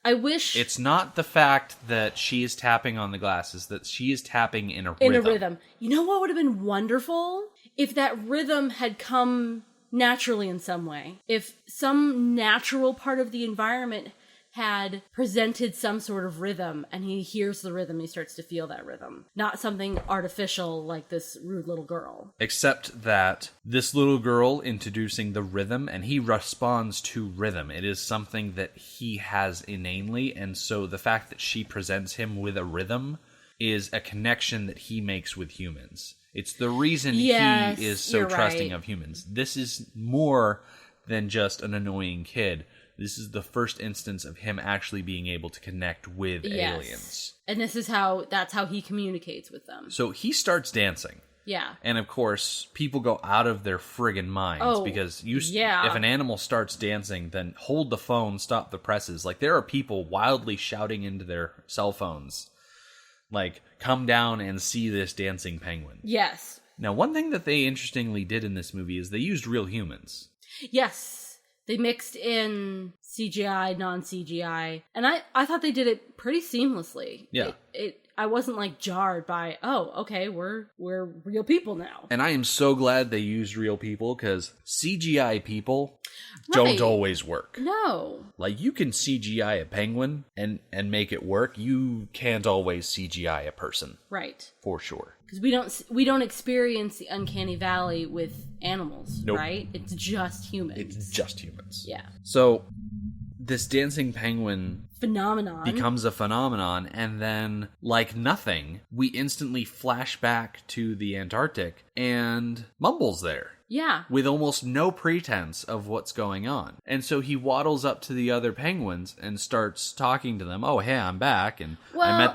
I wish... It's not the fact that she is tapping on the glass, it's that she is tapping in a rhythm. You know what would have been wonderful? If that rhythm had come naturally in some way. If some natural part of the environment had presented some sort of rhythm, and he hears the rhythm, he starts to feel that rhythm. Not something artificial like this rude little girl. Except that this little girl introducing the rhythm, and he responds to rhythm. It is something that he has innately, and so the fact that she presents him with a rhythm is a connection that he makes with humans. It's the reason he is so trusting of humans. This is more than just an annoying kid. This is the first instance of him actually being able to connect with aliens. And that's how he communicates with them. So he starts dancing. Yeah. And of course, people go out of their friggin' minds because if an animal starts dancing, then hold the phone, stop the presses. Like, there are people wildly shouting into their cell phones, like, come down and see this dancing penguin. Yes. Now, one thing that they interestingly did in this movie is they used real humans. Yes. They mixed in CGI, non-CGI, and I thought they did it pretty seamlessly. Yeah. I wasn't like jarred by, okay, we're real people now. And I am so glad they used real people, because CGI people don't always work. No. Like, you can CGI a penguin and make it work. You can't always CGI a person. Right. For sure. Because we don't experience the uncanny valley with animals, Nope. right? It's just humans. It's just humans. Yeah. So this dancing penguin phenomenon becomes a phenomenon, and then, like nothing, we instantly flash back to the Antarctic, and Mumble's there. Yeah. With almost no pretense of what's going on. And so he waddles up to the other penguins and starts talking to them. Oh, hey, I'm back, and I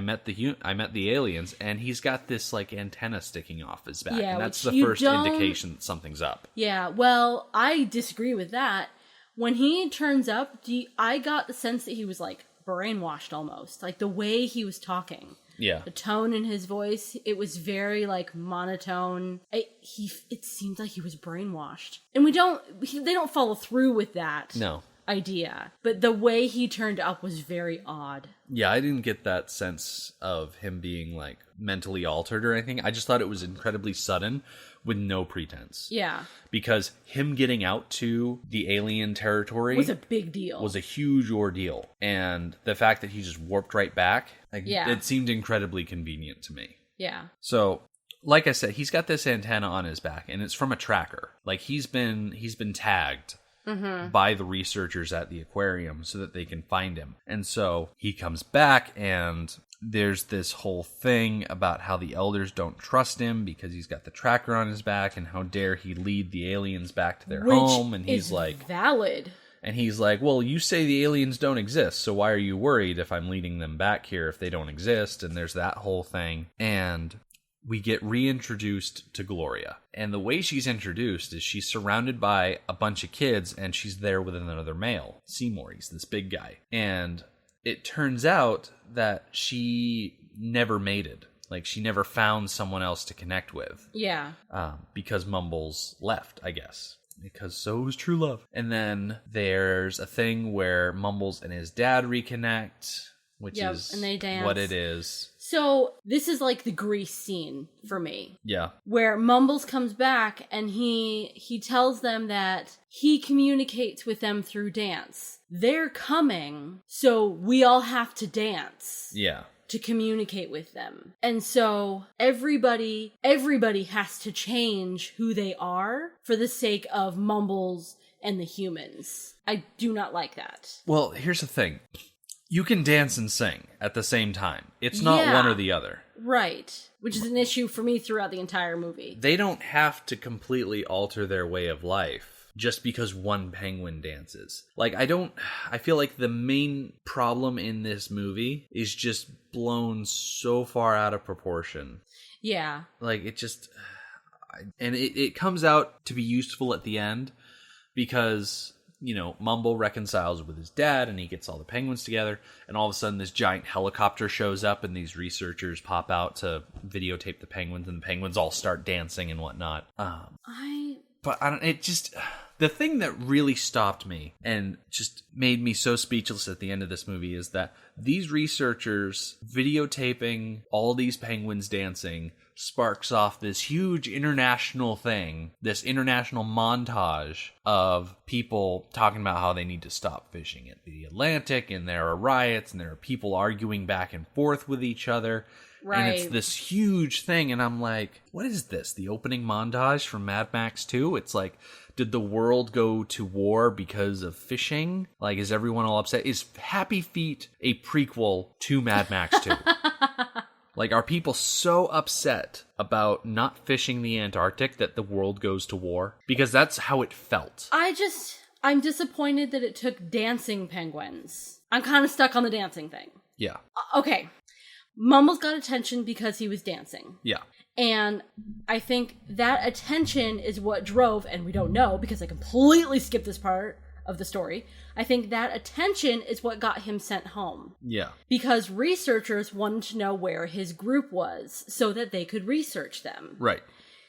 met the aliens, and he's got this like antenna sticking off his back. Yeah, and that's the first indication that something's up. Yeah, well, I disagree with that. When he turns up, I got the sense that he was like brainwashed almost. Like the way he was talking. Yeah. The tone in his voice, it was very like monotone. It seemed like he was brainwashed. And they don't follow through with that idea. But the way he turned up was very odd. Yeah, I didn't get that sense of him being like mentally altered or anything. I just thought it was incredibly sudden with no pretense. Yeah. Because him getting out to the alien territory was a big deal. Was a huge ordeal. And the fact that he just warped right back, it seemed incredibly convenient to me. Yeah. So, like I said, he's got this antenna on his back, and it's from a tracker. Like, he's been tagged by the researchers at the aquarium so that they can find him. And so he comes back, and there's this whole thing about how the elders don't trust him because he's got the tracker on his back, and how dare he lead the aliens back to their home. And he's like, valid. And he's like, well, you say the aliens don't exist, so why are you worried if I'm leading them back here if they don't exist? And there's that whole thing. And we get reintroduced to Gloria. And the way she's introduced is she's surrounded by a bunch of kids, and she's there with another male, Seymour. He's this big guy. And it turns out that she never mated. Like, she never found someone else to connect with. Yeah. Because Mumbles left, I guess. Because so is true love. And then there's a thing where Mumbles and his dad reconnect, which is and they dance. What it is. So this is like the Grease scene for me. Yeah. Where Mumbles comes back and he tells them that he communicates with them through dance. They're coming, so we all have to dance. Yeah. To communicate with them. And so everybody has to change who they are for the sake of Mumbles and the humans. I do not like that. Well, here's the thing. You can dance and sing at the same time. It's not one or the other. Right. Which is an issue for me throughout the entire movie. They don't have to completely alter their way of life just because one penguin dances. Like, I feel like the main problem in this movie is just blown so far out of proportion. Yeah. Like, it just... And it comes out to be useful at the end because, you know, Mumble reconciles with his dad and he gets all the penguins together, and all of a sudden this giant helicopter shows up and these researchers pop out to videotape the penguins, and the penguins all start dancing and whatnot. The thing that really stopped me and just made me so speechless at the end of this movie is that these researchers videotaping all these penguins dancing sparks off this huge international thing, this international montage of people talking about how they need to stop fishing in the Atlantic, and there are riots, and there are people arguing back and forth with each other. Right. And it's this huge thing, and I'm like, what is this? The opening montage from Mad Max 2? It's like, did the world go to war because of fishing? Like, is everyone all upset? Is Happy Feet a prequel to Mad Max 2? Like, are people so upset about not fishing the Antarctic that the world goes to war? Because that's how it felt. I'm disappointed that it took dancing penguins. I'm kind of stuck on the dancing thing. Yeah. Okay. Mumble's got attention because he was dancing. Yeah. And I think that attention is what drove, and we don't know because I completely skipped this part of the story. I think that attention is what got him sent home. Yeah. Because researchers wanted to know where his group was so that they could research them. Right.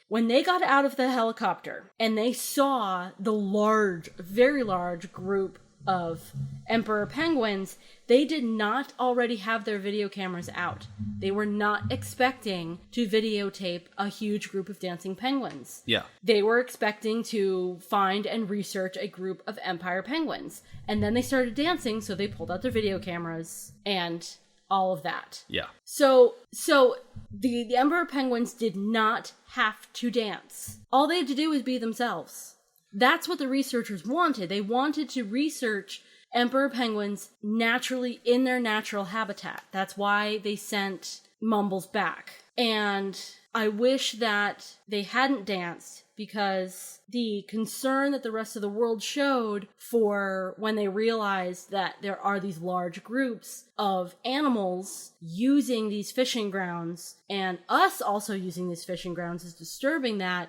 When they got out of the helicopter and they saw the large, very large group of emperor penguins, they did not already have their video cameras out. They were not expecting to videotape a huge group of dancing penguins. Yeah. They were expecting to find and research a group of empire penguins. And then they started dancing, so they pulled out their video cameras and all of that. Yeah. So the emperor penguins did not have to dance. All they had to do was be themselves. That's what the researchers wanted. They wanted to research emperor penguins naturally in their natural habitat. That's why they sent Mumbles back. And I wish that they hadn't danced, because the concern that the rest of the world showed for when they realized that there are these large groups of animals using these fishing grounds, and us also using these fishing grounds, is disturbing. That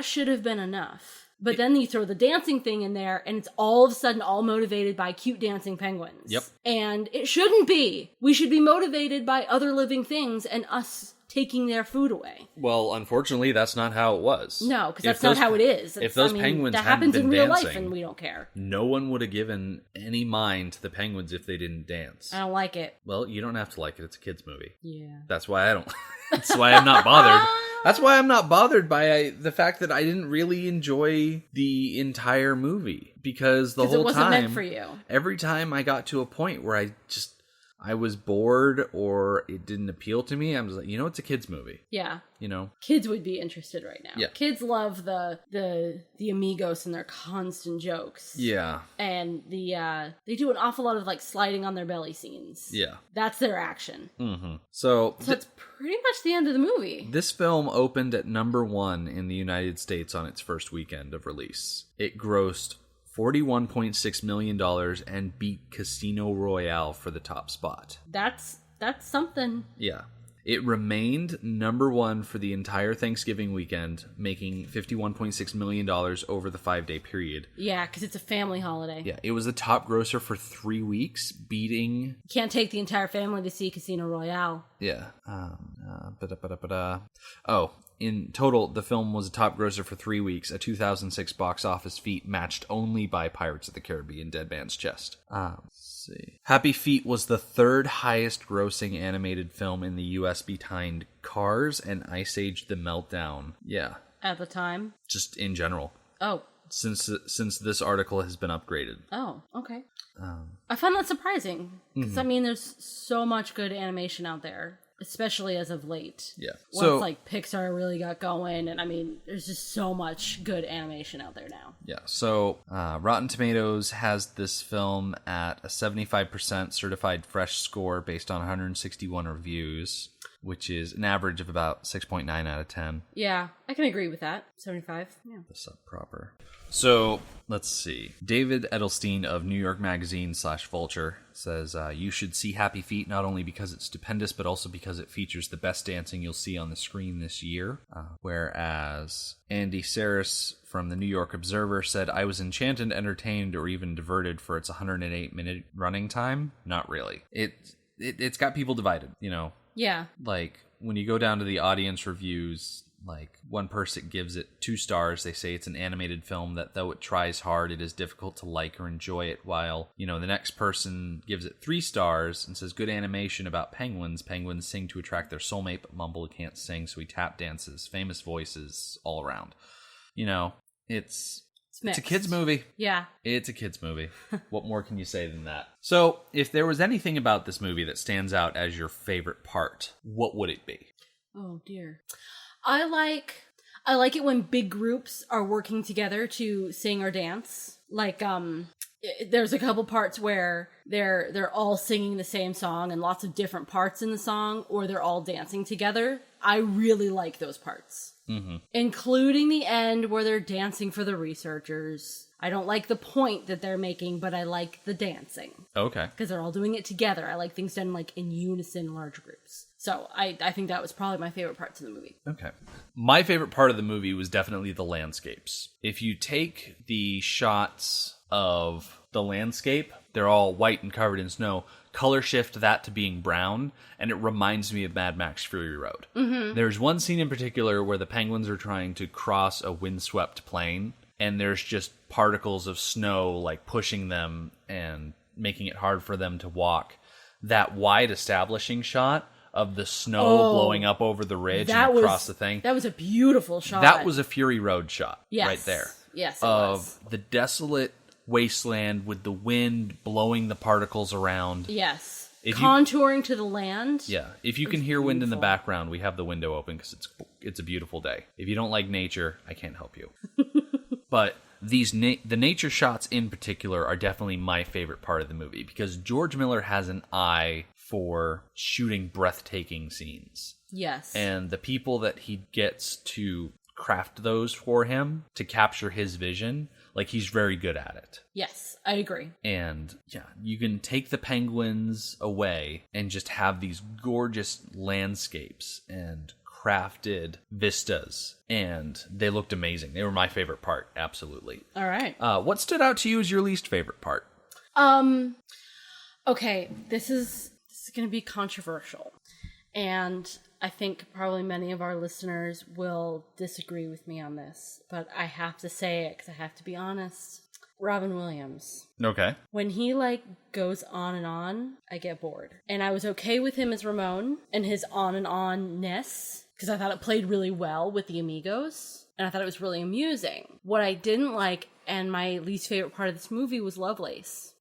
should have been enough. But then you throw the dancing thing in there, and it's all of a sudden all motivated by cute dancing penguins. Yep. And it shouldn't be. We should be motivated by other living things and us taking their food away. Well, unfortunately, that's not how it was. No, because that's not how it is. If those penguins that hadn't happens been in real dancing, life, and we don't care. No one would have given any mind to the penguins if they didn't dance. I don't like it. Well, you don't have to like it. It's a kid's movie. Yeah. That's why I don't. That's why I'm not bothered. That's why I'm not bothered by the fact that I didn't really enjoy the entire movie, because the whole time, it wasn't meant for you. Every time I got to a point where I was bored or it didn't appeal to me, I was like, it's a kid's movie. Yeah. Kids would be interested right now. Yeah. Kids love the amigos and their constant jokes. Yeah. And they do an awful lot of like sliding on their belly scenes. Yeah. That's their action. Mm-hmm. So that's pretty much the end of the movie. This film opened at number 1 in the United States on its first weekend of release. It grossed $41.6 million and beat Casino Royale for the top spot. That's something. Yeah. It remained number 1 for the entire Thanksgiving weekend, making $51.6 million over the 5-day period. Yeah, because it's a family holiday. Yeah, it was the top grosser for 3 weeks, beating... You can't take the entire family to see Casino Royale. Yeah. In total, the film was a top grosser for 3 weeks, a 2006 box office feat matched only by Pirates of the Caribbean: Dead Man's Chest. Let's see. Happy Feet was the 3rd highest grossing animated film in the US behind Cars and Ice Age: The Meltdown. Yeah. At the time? Just in general. Oh. Since this article has been upgraded. Oh, okay. I find that surprising. Because, there's so much good animation out there. Especially as of late. Yeah. Once Pixar really got going, and there's just so much good animation out there now. Yeah. So Rotten Tomatoes has this film at a 75% certified fresh score based on 161 reviews, which is an average of about 6.9 out of 10. Yeah, I can agree with that. 75. Yeah. The sub proper. So let's see. David Edelstein of New York Magazine /Vulture says, you should see Happy Feet not only because it's stupendous, but also because it features the best dancing you'll see on the screen this year. Whereas Andy Saris from the New York Observer said, I was enchanted, entertained, or even diverted for its 108-minute running time. Not really. It's got people divided, Yeah. Like, when you go down to the audience reviews, Like, one person gives it 2 stars. They say it's an animated film that, though it tries hard, it is difficult to like or enjoy it, while, the next person gives it 3 stars and says, good animation about penguins. Penguins sing to attract their soulmate, but Mumble can't sing, so he tap dances. Famous voices all around. It's a kid's movie. Yeah. It's a kid's movie. What more can you say than that? So, if there was anything about this movie that stands out as your favorite part, what would it be? Oh, dear. I like it when big groups are working together to sing or dance. Like, there's a couple parts where they're all singing the same song and lots of different parts in the song, or they're all dancing together. I really like those parts. Mm-hmm. Including the end where they're dancing for the researchers. I don't like the point that they're making, but I like the dancing. Okay. Because they're all doing it together. I like things done like in unison, large groups. So I think that was probably my favorite parts of the movie. Okay. My favorite part of the movie was definitely the landscapes. If you take the shots of the landscape, they're all white and covered in snow. Color shift that to being brown, and it reminds me of Mad Max Fury Road. Mm-hmm. There's one scene in particular where the penguins are trying to cross a windswept plain, and there's just particles of snow like pushing them and making it hard for them to walk. That wide establishing shot of the snow blowing up over the ridge and across the thing. That was a beautiful shot. That was a Fury Road shot right there. Yes, it was. The desolate wasteland with the wind blowing the particles around. Yes. Contouring to the land. Yeah. If you can hear wind in the background, we have the window open because it's a beautiful day. If you don't like nature, I can't help you. But the nature shots in particular are definitely my favorite part of the movie because George Miller has an eye for shooting breathtaking scenes. Yes. And the people that he gets to craft those for him to capture his vision, like, he's very good at it. Yes, I agree. And yeah, you can take the penguins away and just have these gorgeous landscapes and crafted vistas, and they looked amazing. They were my favorite part, absolutely. All right. What stood out to you as your least favorite part? Okay, this is going to be controversial, and I think probably many of our listeners will disagree with me on this, but I have to say it because I have to be honest. Robin Williams. Okay. When he, goes on and on, I get bored. And I was okay with him as Ramon and his on and on-ness, because I thought it played really well with the Amigos, and I thought it was really amusing. What I didn't like, and my least favorite part of this movie, was Lovelace.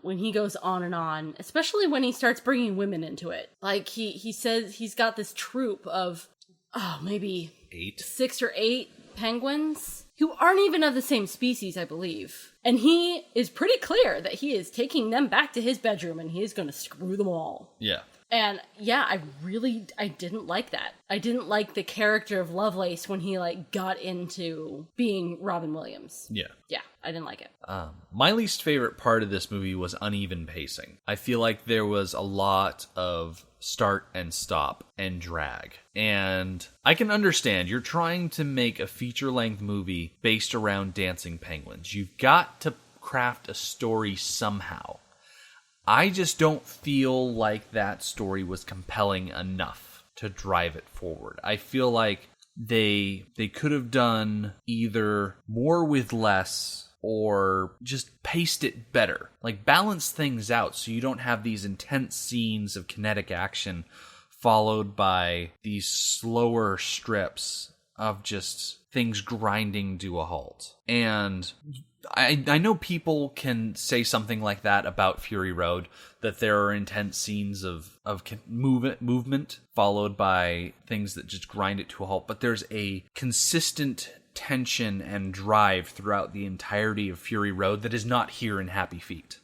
When he goes on and on, especially when he starts bringing women into it. Like, he says he's got this troupe of, maybe 6 or 8 penguins who aren't even of the same species, I believe. And he is pretty clear that he is taking them back to his bedroom and he is going to screw them all. Yeah. And yeah, I didn't like that. I didn't like the character of Lovelace when he got into being Robin Williams. Yeah. Yeah, I didn't like it. My least favorite part of this movie was uneven pacing. I feel like there was a lot of start and stop and drag. And I can understand you're trying to make a feature-length movie based around dancing penguins. You've got to craft a story somehow. I just don't feel like that story was compelling enough to drive it forward. I feel like they could have done either more with less or just paced it better. Like, balance things out so you don't have these intense scenes of kinetic action followed by these slower strips of just things grinding to a halt. And I know people can say something like that about Fury Road, that there are intense scenes of movement followed by things that just grind it to a halt, but there's a consistent tension and drive throughout the entirety of Fury Road that is not here in Happy Feet.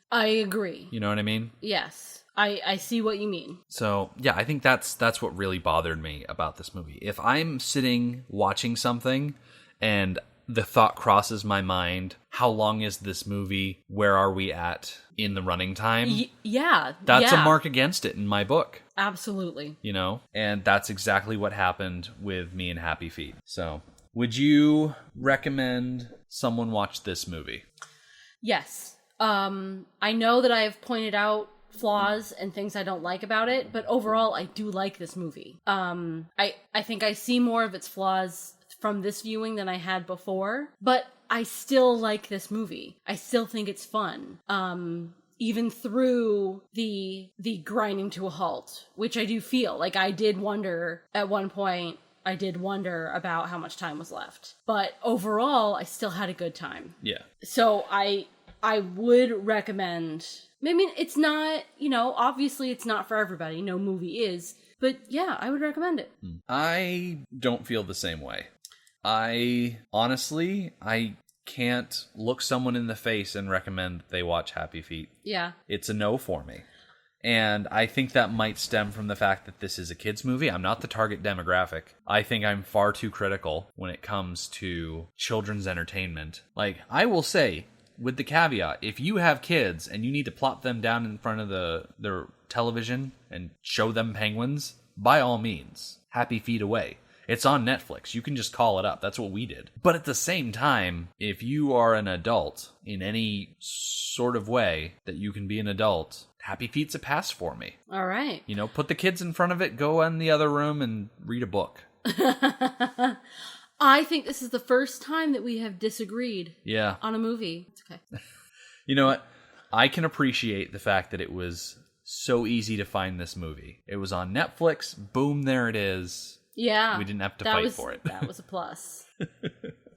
I agree. You know what I mean? Yes. I see what you mean. So, yeah, I think that's what really bothered me about this movie. If I'm sitting watching something and the thought crosses my mind, how long is this movie? Where are we at in the running time? That's a mark against it in my book. Absolutely. You know? And that's exactly what happened with me and Happy Feet. So, would you recommend someone watch this movie? Yes. I know that I have pointed out flaws and things I don't like about it, but overall I do like this movie. I think I see more of its flaws from this viewing than I had before, but I still like this movie. I still think it's fun. Even through the grinding to a halt, which I do feel like I did wonder at one point. I did wonder about how much time was left, but overall, I still had a good time. Yeah. So I would recommend. I mean, it's not, obviously it's not for everybody. No movie is, but yeah, I would recommend it. I don't feel the same way. I can't look someone in the face and recommend they watch Happy Feet. Yeah. It's a no for me. And I think that might stem from the fact that this is a kid's movie. I'm not the target demographic. I think I'm far too critical when it comes to children's entertainment. Like, I will say, with the caveat, if you have kids and you need to plop them down in front of their television and show them penguins, by all means, Happy Feet away. It's on Netflix. You can just call it up. That's what we did. But at the same time, if you are an adult in any sort of way that you can be an adult, Happy Feet's a pass for me. All right. Put the kids in front of it, go in the other room and read a book. I think this is the first time that we have disagreed on a movie. It's okay. You know what? I can appreciate the fact that it was so easy to find this movie. It was on Netflix. Boom, there it is. Yeah. We didn't have to fight for it. That was a plus.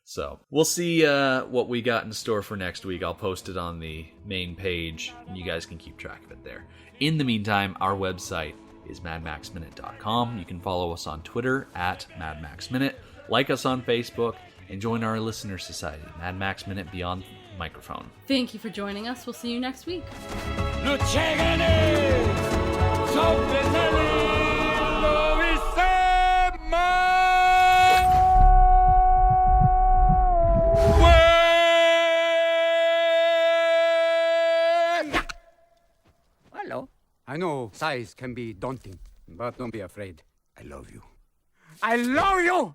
So, we'll see what we got in store for next week. I'll post it on the main page, and you guys can keep track of it there. In the meantime, our website is madmaxminute.com. You can follow us on Twitter at madmaxminute, like us on Facebook, and join our listener society, Mad Max Minute Beyond Microphone. Thank you for joining us. We'll see you next week. Hello. I know size can be daunting, but don't be afraid. I love you. I love you!